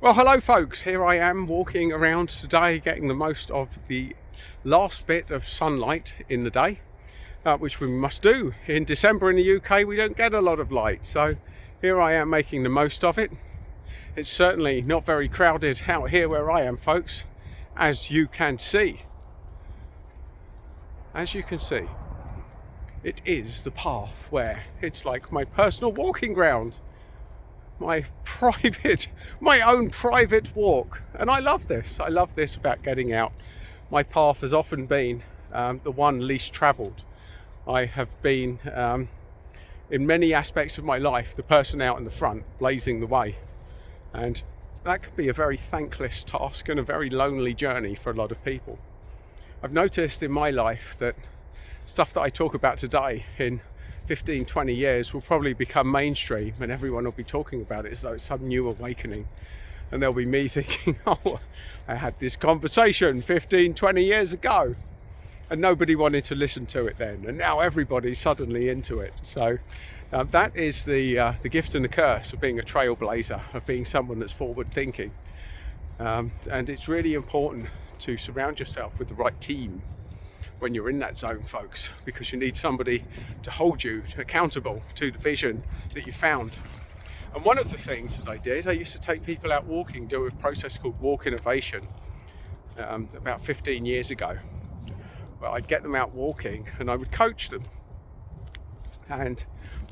Well, hello folks, here I am walking around today getting the most of the last bit of sunlight in the day, which we must do. In December in the UK we don't get a lot of light, so here I am making the most of it. It's certainly not very crowded out here where I am, folks, as you can see. As you can see, it is the path where it's like my personal walking ground. My own private walk, and I love this about getting out. My path has often been the one least travelled. I have been in many aspects of my life the person out in the front blazing the way, and that can be a very thankless task and a very lonely journey for a lot of people. I've noticed in my life that stuff that I talk about today in 15-20 years will probably become mainstream, and everyone will be talking about it as though it's some new awakening, and there'll be me thinking, oh, I had this conversation 15-20 years ago and nobody wanted to listen to it then, and now everybody's suddenly into it. So that is the gift and the curse of being a trailblazer, of being someone that's forward thinking, and it's really important to surround yourself with the right team when you're in that zone, folks, because you need somebody to hold you accountable to the vision that you found. And one of the things that I used to take people out walking, do a process called Walk Innovation about 15 years ago. Well, I'd get them out walking and I would coach them. And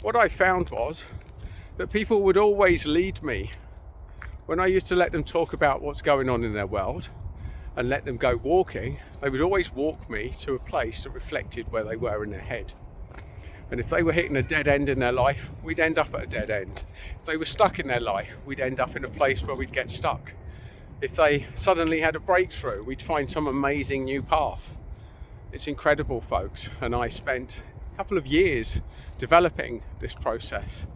what I found was that people would always lead me. When I used to let them talk about what's going on in their world and let them go walking, they would always walk me to a place that reflected where they were in their head. And if they were hitting a dead end in their life, we'd end up at a dead end. If they were stuck in their life, we'd end up in a place where we'd get stuck. If they suddenly had a breakthrough, we'd find some amazing new path. It's incredible, folks, and I spent a couple of years developing this process.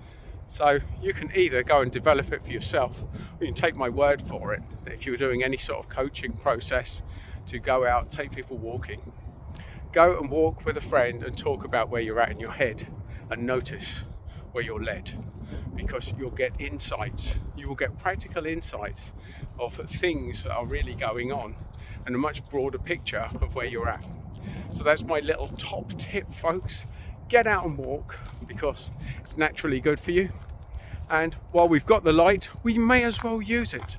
So you can either go and develop it for yourself, or you can take my word for it. If you're doing any sort of coaching process to go out, take people walking, go and walk with a friend and talk about where you're at in your head and notice where you're led, because you'll get insights. You will get practical insights of things that are really going on and a much broader picture of where you're at. So that's my little top tip, folks. Get out and walk because it's naturally good for you, and while we've got the light, we may as well use it.